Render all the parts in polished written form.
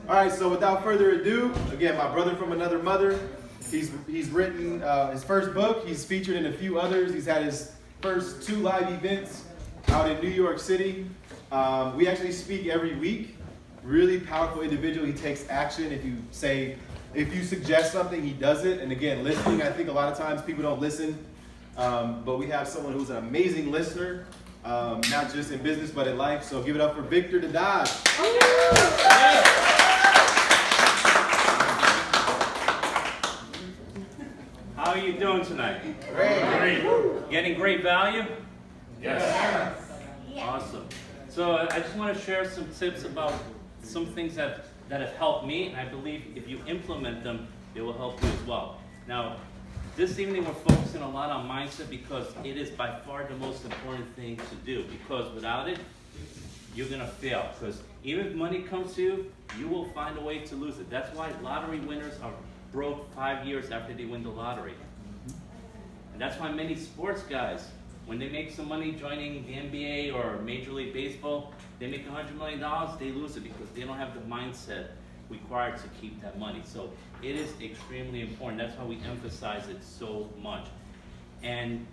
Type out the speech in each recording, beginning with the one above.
All right, so without further ado, again, my brother from another mother. He's written his first book. He's featured in a few others. He's had his first 2 live events out in New York City. We actually speak every week. Really powerful individual. He takes action. If you suggest something, he does it. And again, listening, I think a lot of times people don't listen. But we have someone who's an amazing listener, not just in business, but in life. So give it up for Victor Dedaj. How are you doing tonight? Great. Getting great value? Yes. Awesome. So I just want to share some tips about some things that have helped me, and I believe if you implement them, they will help you as well. Now, this evening we're focusing a lot on mindset because it is by far the most important thing to do, because without it, you're going to fail. Because even if money comes to you, you will find a way to lose it. That's why lottery winners are broke 5 years after they win the lottery. And that's why many sports guys, when they make some money joining the NBA or Major League Baseball, they make $100 million, they lose it because they don't have the mindset required to keep that money. So it is extremely important. That's why we emphasize it so much. And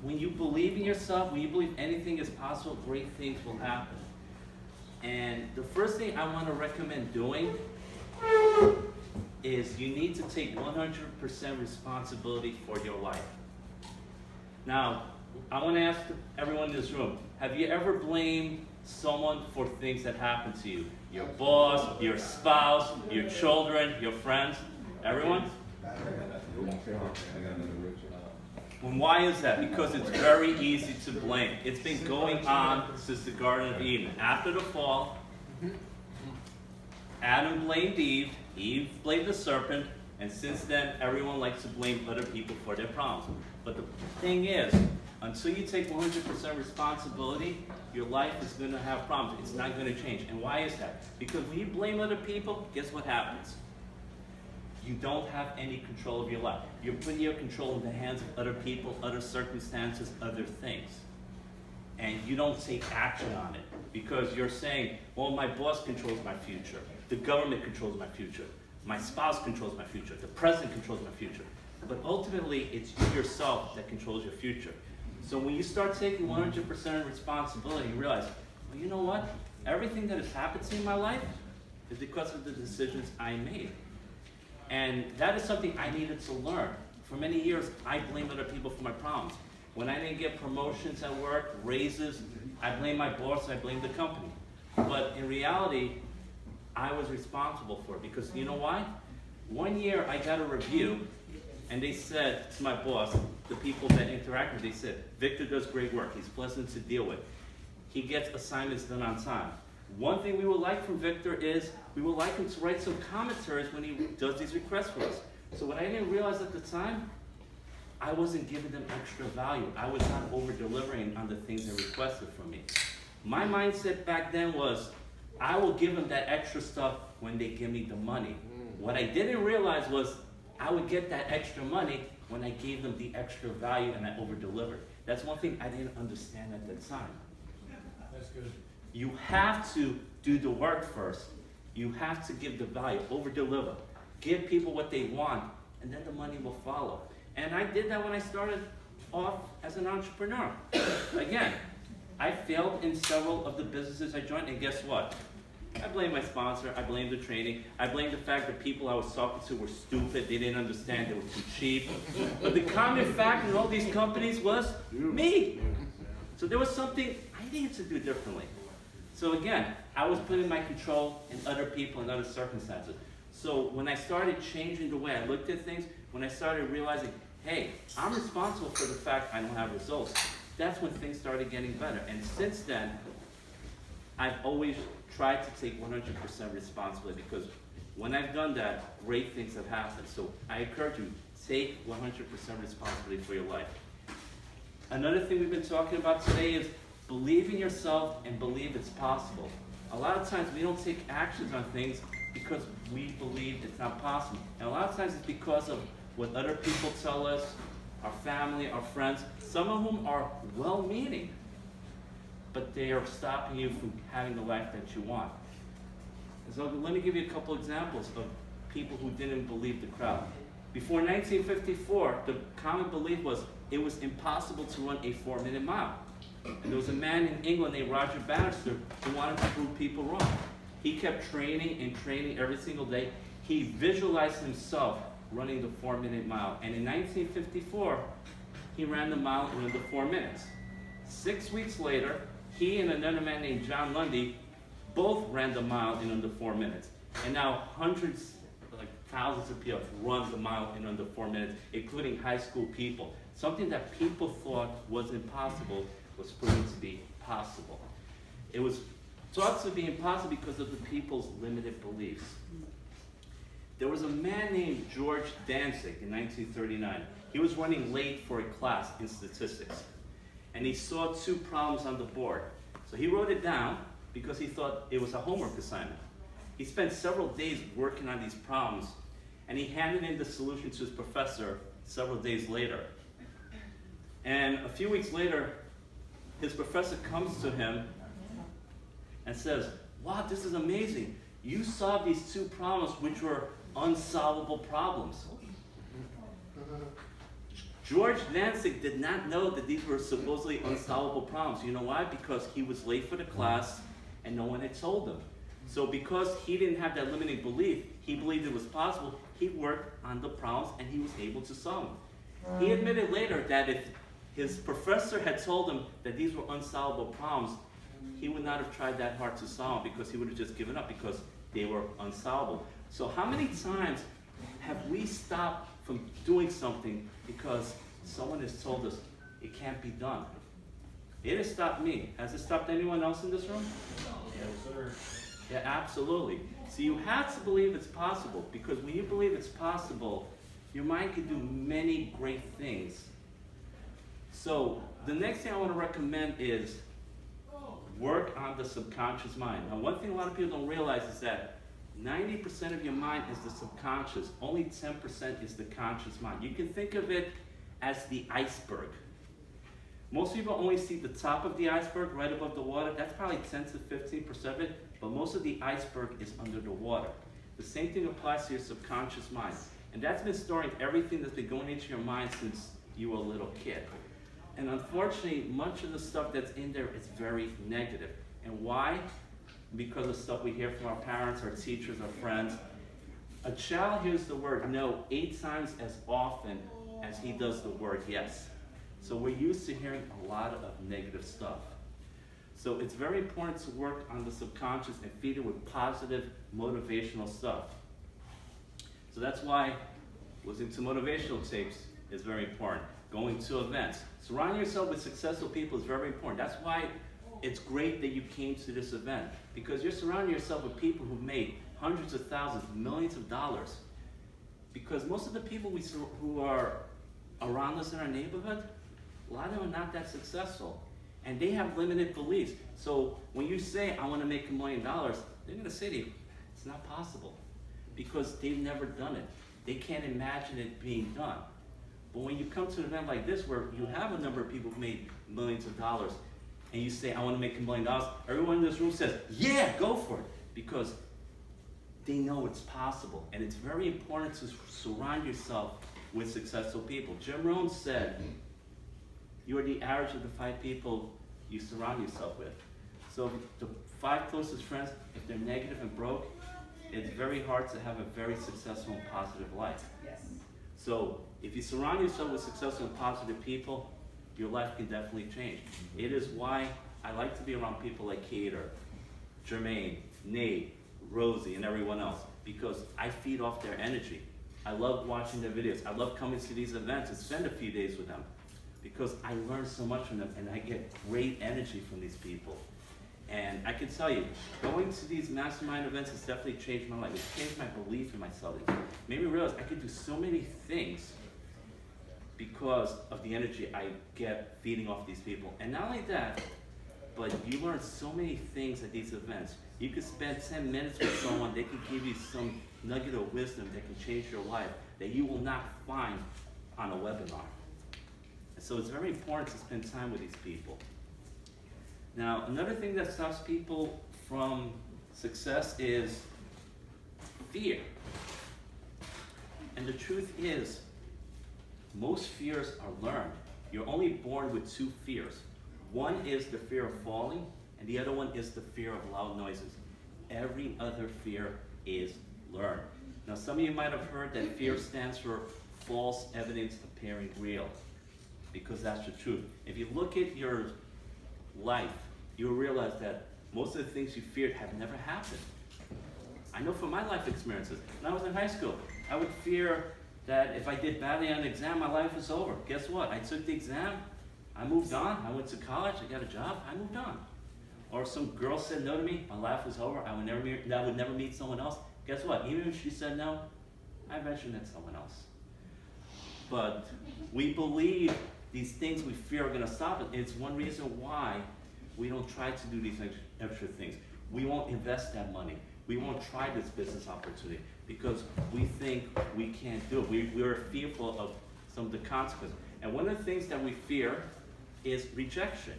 when you believe in yourself, when you believe anything is possible, great things will happen. And the first thing I want to recommend doing is you need to take 100% responsibility for your life. Now, I want to ask everyone in this room, have you ever blamed someone for things that happen to you? Your boss, your spouse, your children, your friends? Everyone? And why is that? Because it's very easy to blame. It's been going on since the Garden of Eden. After the fall, Adam blamed Eve blamed the serpent, and since then, everyone likes to blame other people for their problems. But the thing is, until you take 100% responsibility, your life is going to have problems. It's not going to change. And why is that? Because when you blame other people, guess what happens? You don't have any control of your life. You're putting your control in the hands of other people, other circumstances, other things. And you don't take action on it because you're saying, well, my boss controls my future. The government controls my future. My spouse controls my future. The president controls my future. But ultimately, it's you yourself that controls your future. So when you start taking 100% responsibility, you realize, well, you know what? Everything that has happened to me in my life is because of the decisions I made. And that is something I needed to learn. For many years, I blamed other people for my problems. When I didn't get promotions at work, raises, I blamed my boss, I blamed the company. But in reality, I was responsible for it because you know why? One year I got a review and they said to my boss, the people that interact with, they said, Victor does great work, he's pleasant to deal with. He gets assignments done on time. One thing we would like from Victor is we would like him to write some commentaries when he does these requests for us. So what I didn't realize at the time, I wasn't giving them extra value. I was not over-delivering on the things they requested from me. My mindset back then was, I will give them that extra stuff when they give me the money. What I didn't realize was I would get that extra money when I gave them the extra value and I over-delivered. That's one thing I didn't understand at the time. That's good. You have to do the work first. You have to give the value, over-deliver. Give people what they want, and then the money will follow. And I did that when I started off as an entrepreneur. Again, I failed in several of the businesses I joined, and guess what? I blame my sponsor, I blame the training, I blame the fact that people I was talking to were stupid, they didn't understand, they were too cheap. But the common fact in all these companies was me. So there was something I needed to do differently. So again, I was putting my control in other people and other circumstances. So when I started changing the way I looked at things, when I started realizing, hey, I'm responsible for the fact I don't have results, that's when things started getting better. And since then, I've always tried to take 100% responsibility because when I've done that, great things have happened. So I encourage you, take 100% responsibility for your life. Another thing we've been talking about today is believe in yourself and believe it's possible. A lot of times we don't take actions on things because we believe it's not possible. And a lot of times it's because of what other people tell us, our family, our friends, some of whom are well-meaning, but they are stopping you from having the life that you want. So let me give you a couple examples of people who didn't believe the crowd. Before 1954, the common belief was it was impossible to run a 4-minute mile. And there was a man in England named Roger Bannister who wanted to prove people wrong. He kept training and training every single day. He visualized himself running the 4-minute mile. And in 1954, he ran the mile in under 4 minutes. 6 weeks later, he and another man named John Lundy both ran the mile in under 4 minutes. And now hundreds, like thousands of people run the mile in under 4 minutes, including high school people. Something that people thought was impossible was proven to be possible. It was thought to be impossible because of the people's limited beliefs. There was a man named George Danzig in 1939. He was running late for a class in statistics. And he saw 2 problems on the board. So he wrote it down because he thought it was a homework assignment. He spent several days working on these problems, and he handed in the solution to his professor several days later. And a few weeks later, his professor comes to him and says, "Wow, this is amazing. You solved these 2 problems which were unsolvable problems." George Danzig did not know that these were supposedly unsolvable problems. You know why? Because he was late for the class and no one had told him. So because he didn't have that limiting belief, he believed it was possible, he worked on the problems and he was able to solve them. He admitted later that if his professor had told him that these were unsolvable problems, he would not have tried that hard to solve them because he would have just given up because they were unsolvable. So how many times have we stopped from doing something because someone has told us it can't be done? It has stopped me. Has it stopped anyone else in this room? Yes, sir. Yeah, absolutely. So you have to believe it's possible, because when you believe it's possible, your mind can do many great things. So the next thing I want to recommend is work on the subconscious mind. Now, one thing a lot of people don't realize is that 90% of your mind is the subconscious. Only 10% is the conscious mind. You can think of it as the iceberg. Most people only see the top of the iceberg right above the water. That's probably 10 to 15% of it, but most of the iceberg is under the water. The same thing applies to your subconscious mind. And that's been storing everything that's been going into your mind since you were a little kid. And unfortunately, much of the stuff that's in there is very negative. And why? Because of stuff we hear from our parents, our teachers, our friends. A child hears the word no 8 times as often as he does the word yes. So we're used to hearing a lot of negative stuff. So it's very important to work on the subconscious and feed it with positive, motivational stuff. So that's why listening to motivational tapes is very important. Going to events. Surrounding yourself with successful people is very important. That's why it's great that you came to this event, because you're surrounding yourself with people who've made hundreds of thousands, millions of dollars. Because most of the people who are around us in our neighborhood, a lot of them are not that successful. And they have limited beliefs. So when you say, I want to make $1 million, they're going to say to you, it's not possible. Because they've never done it. They can't imagine it being done. But when you come to an event like this where you have a number of people who made millions of dollars, and you say, I want to make $1 million, everyone in this room says, yeah, go for it. Because they know it's possible. And it's very important to surround yourself with successful people. Jim Rohn said, you are the average of the 5 people you surround yourself with. So the 5 closest friends, if they're negative and broke, it's very hard to have a very successful and positive life. Yes. So if you surround yourself with successful and positive people, your life can definitely change. It is why I like to be around people like Kater, Jermaine, Nate, Rosie, and everyone else, because I feed off their energy. I love watching their videos. I love coming to these events and spend a few days with them, because I learn so much from them and I get great energy from these people. And I can tell you, going to these mastermind events has definitely changed my life. It's changed my belief in myself. It made me realize I could do so many things because of the energy I get feeding off these people. And not only that, but you learn so many things at these events. You could spend 10 minutes with someone, they could give you some nugget of wisdom that can change your life that you will not find on a webinar. And so it's very important to spend time with these people. Now, another thing that stops people from success is fear. And the truth is, most fears are learned. You're only born with two fears. One is the fear of falling, and the other one is the fear of loud noises. Every other fear is learned. Now, some of you might have heard that fear stands for false evidence appearing real, because that's the truth. If you look at your life, you'll realize that most of the things you feared have never happened. I know from my life experiences, when I was in high school, I would fear that if I did badly on an exam, my life was over. Guess what? I took the exam, I moved on, I went to college, I got a job, I moved on. Or if some girl said no to me, my life was over, I would never meet someone else. Guess what? Even if she said no, I eventually met someone else. But we believe these things we fear are going to stop it. It's one reason why we don't try to do these extra things. We won't invest that money. We won't try this business opportunity because we think we can't do it. We're fearful of some of the consequences. And one of the things that we fear is rejection.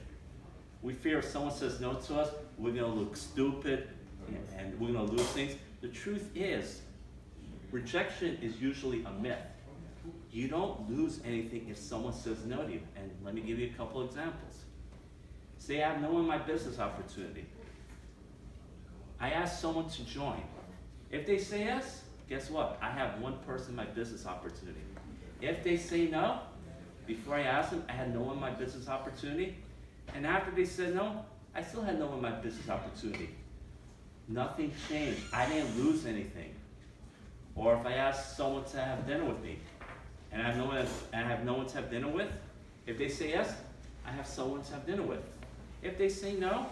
We fear if someone says no to us, we're going to look stupid and we're going to lose things. The truth is, rejection is usually a myth. You don't lose anything if someone says no to you. And let me give you a couple examples. Say I have no one in my business opportunity. I ask someone to join. If they say yes, guess what? I have one person in my business opportunity. If they say no, before I asked them, I had no one in my business opportunity. And after they said no, I still had no one in my business opportunity. Nothing changed. I didn't lose anything. Or if I ask someone to have dinner with me, and I have no one to have dinner with, if they say yes, I have someone to have dinner with. If they say no,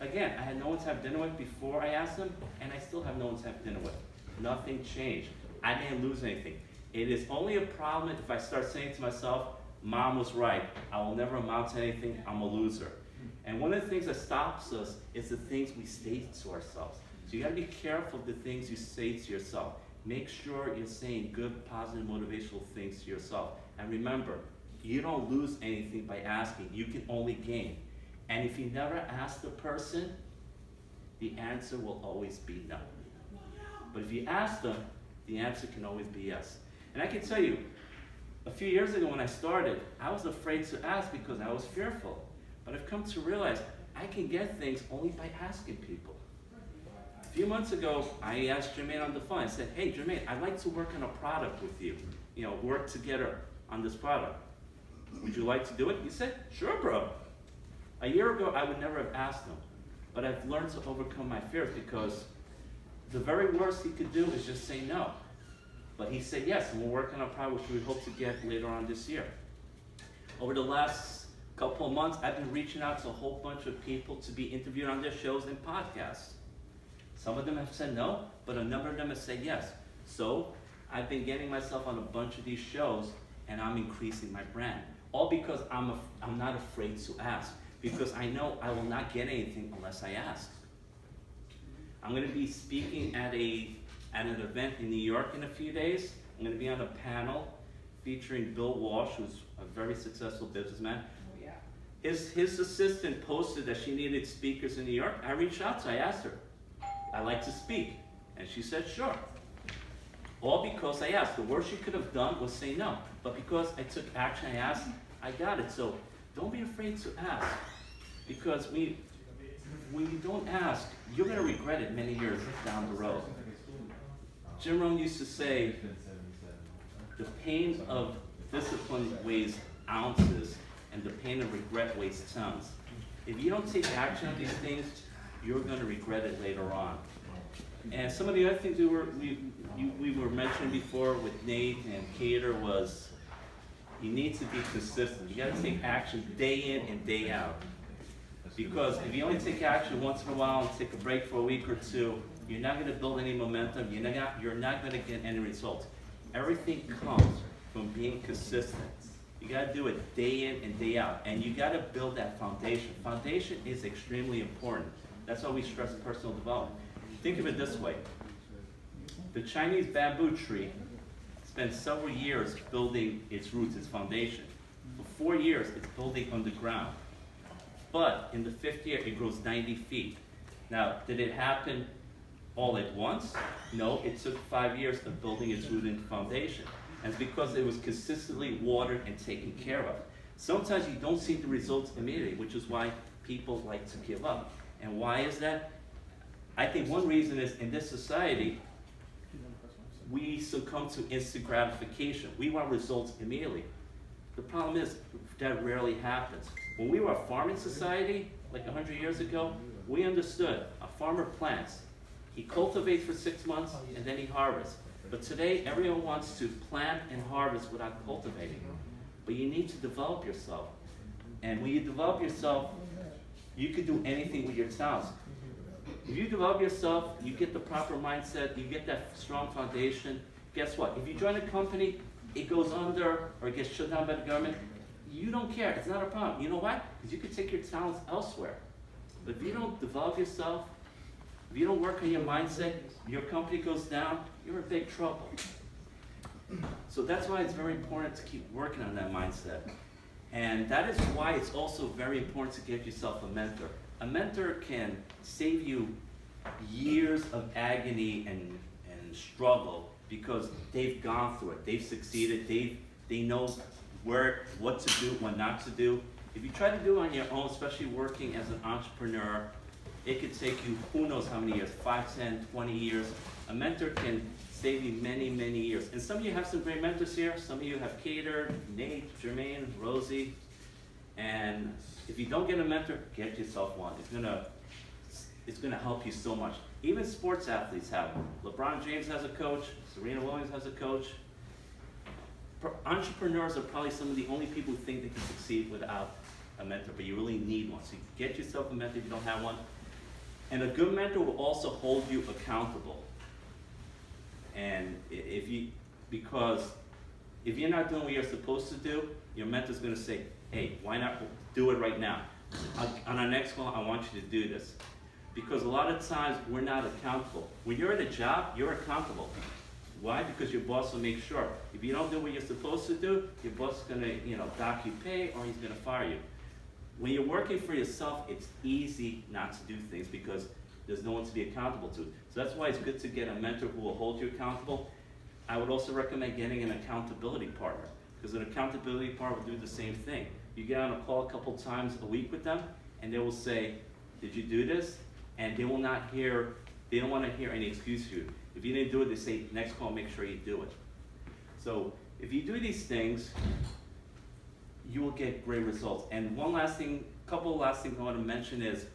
again, I had no one to have dinner with before I asked them, and I still have no one to have dinner with. Nothing changed. I didn't lose anything. It is only a problem if I start saying to myself, Mom was right, I will never amount to anything, I'm a loser. And one of the things that stops us is the things we say to ourselves. So you gotta be careful of the things you say to yourself. Make sure you're saying good, positive, motivational things to yourself. And remember, you don't lose anything by asking, you can only gain. And if you never ask the person, the answer will always be no. But if you ask them, the answer can always be yes. And I can tell you, a few years ago when I started, I was afraid to ask because I was fearful. But I've come to realize I can get things only by asking people. A few months ago, I asked Jermaine on the phone. I said, hey, Jermaine, I'd like to work on a product with you. Work together on this product. Would you like to do it? He said, sure, bro. A year ago, I would never have asked him. But I've learned to overcome my fears because the very worst he could do is just say no. But he said yes, and we're working on a product which we hope to get later on this year. Over the last couple of months, I've been reaching out to a whole bunch of people to be interviewed on their shows and podcasts. Some of them have said no, but a number of them have said yes. So I've been getting myself on a bunch of these shows, and I'm increasing my brand. All because I'm not afraid to ask, because I know I will not get anything unless I ask. I'm going to be speaking at an event in New York in a few days. I'm going to be on a panel featuring Bill Walsh, who's a very successful businessman. His assistant posted that she needed speakers in New York. I reached out to her, I asked her, I'd like to speak. And she said, sure. All because I asked. The worst she could have done was say no. But because I took action, I asked, I got it. So don't be afraid to ask. Because when you don't ask, you're going to regret it many years down the road. Jim Rohn used to say, the pain of discipline weighs ounces, and the pain of regret weighs tons. If you don't take action on these things, you're going to regret it later on. And some of the other things we were mentioning before with Nate and Cater was, you need to be consistent. You got to take action day in and day out. Because if you only take action once in a while and take a break for a week or two, you're not going to build any momentum. You're not going to get any results. Everything comes from being consistent. You got to do it day in and day out. And you got to build that foundation. Foundation is extremely important. That's why we stress personal development. Think of it this way. The Chinese bamboo tree spent several years building its roots, its foundation. For 4 years, it's building underground. But in the 5th year, it grows 90 feet. Now, did it happen all at once? No, it took 5 years of building its rooted foundation. And it's because it was consistently watered and taken care of. Sometimes you don't see the results immediately, which is why people like to give up. And why is that? I think one reason is in this society, we succumb to instant gratification. We want results immediately. The problem is that rarely happens. When we were a farming society, like 100 years ago, we understood a farmer plants. He cultivates for 6 months and then he harvests. But today, everyone wants to plant and harvest without cultivating. But you need to develop yourself. And when you develop yourself, you can do anything with your talents. If you develop yourself, you get the proper mindset, you get that strong foundation. Guess what? If you join a company, it goes under or it gets shut down by the government, you don't care. It's not a problem. You know why? Because you can take your talents elsewhere. But if you don't develop yourself, if you don't work on your mindset, your company goes down, you're in big trouble. So that's why it's very important to keep working on that mindset. And that is why it's also very important to get yourself a mentor. A mentor can save you years of agony and struggle because they've gone through it. They've succeeded. They know what to do, what not to do. If you try to do it on your own, especially working as an entrepreneur, it could take you who knows how many years, 5, 10, 20 years. A mentor can save you many, many years. And some of you have some great mentors here. Some of you have catered, Nate, Jermaine, Rosie. And if you don't get a mentor, get yourself one. It's gonna help you so much. Even sports athletes have them. LeBron James has a coach, Serena Williams has a coach. Entrepreneurs are probably some of the only people who think they can succeed without a mentor, but you really need one. So you get yourself a mentor if you don't have one. And a good mentor will also hold you accountable. And because if you're not doing what you're supposed to do, your mentor's gonna say, hey, why not do it right now? On our next call, I want you to do this. Because a lot of times, we're not accountable. When you're at a job, you're accountable. Why? Because your boss will make sure. If you don't do what you're supposed to do, your boss is gonna, dock you pay or he's gonna fire you. When you're working for yourself, it's easy not to do things because there's no one to be accountable to. So that's why it's good to get a mentor who will hold you accountable. I would also recommend getting an accountability partner because an accountability partner will do the same thing. You get on a call a couple times a week with them and they will say, did you do this? And they don't want to hear any excuse for you. If you didn't do it, they say, next call, make sure you do it. So if you do these things, you will get great results. And couple of last things I want to mention is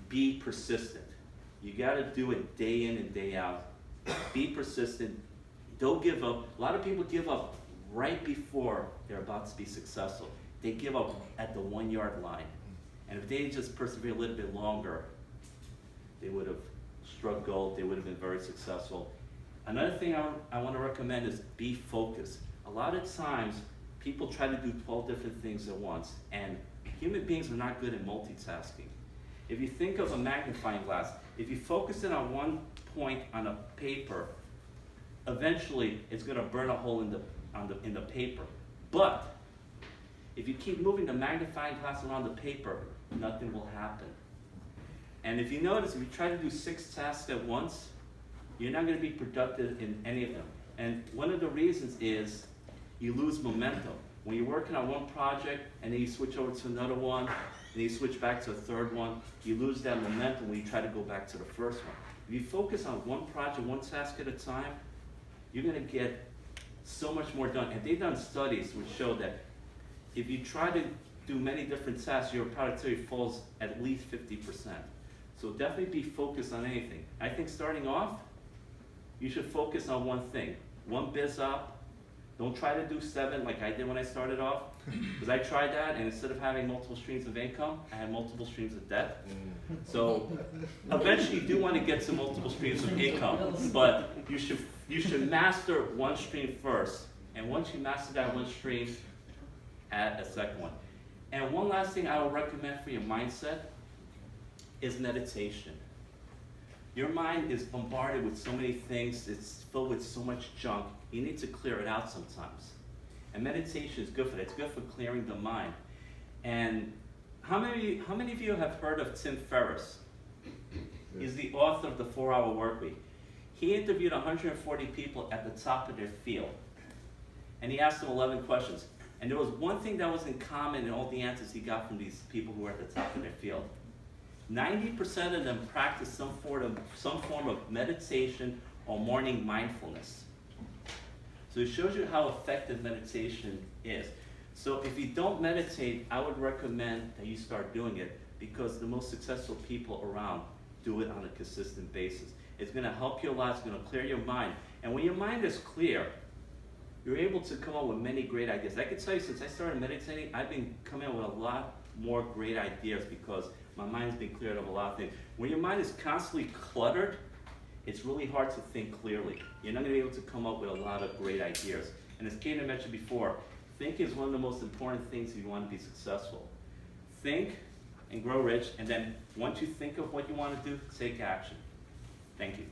be persistent. You got to do it day in and day out. Be persistent. Don't give up. A lot of people give up right before they're about to be successful. They give up at the 1-yard line. And if they just persevere a little bit longer, they would have struck gold, they would have been very successful. Another thing I want to recommend is be focused. A lot of times, people try to do 12 different things at once, and human beings are not good at multitasking. If you think of a magnifying glass, if you focus it on one point on a paper, eventually it's going to burn a hole in the paper. But if you keep moving the magnifying glass around the paper, nothing will happen. And if you notice, if you try to do 6 tasks at once, you're not going to be productive in any of them. And one of the reasons is you lose momentum. When you're working on one project and then you switch over to another one, and you switch back to a third one, you lose that momentum when you try to go back to the first one. If you focus on one project, one task at a time, you're going to get so much more done. And they've done studies which show that if you try to do many different tasks, your productivity falls at least 50%. So definitely be focused on anything. I think starting off, you should focus on one thing. One biz op. Don't try to do 7 like I did when I started off. Because I tried that, and instead of having multiple streams of income, I had multiple streams of debt. So eventually you do want to get to multiple streams of income, but you should master one stream first. And once you master that one stream, add a second one. And one last thing I would recommend for your mindset is meditation. Your mind is bombarded with so many things, it's filled with so much junk, you need to clear it out sometimes. And meditation is good for that, it's good for clearing the mind. And how many of you have heard of Tim Ferriss? He's the author of the 4-Hour Workweek. He interviewed 140 people at the top of their field. And he asked them 11 questions. And there was one thing that was in common in all the answers he got from these people who were at the top of their field. 90% of them practiced some form of meditation or morning mindfulness. So it shows you how effective meditation is. So if you don't meditate, I would recommend that you start doing it, because the most successful people around do it on a consistent basis. It's going to help you a lot. It's going to clear your mind. And when your mind is clear, you're able to come up with many great ideas. I can tell you, since I started meditating, I've been coming up with a lot more great ideas because my mind's been cleared of a lot of things. When your mind is constantly cluttered, it's really hard to think clearly. You're not going to be able to come up with a lot of great ideas. And as Kaden mentioned before, thinking is one of the most important things if you want to be successful. Think and grow rich, and then once you think of what you want to do, take action. Thank you.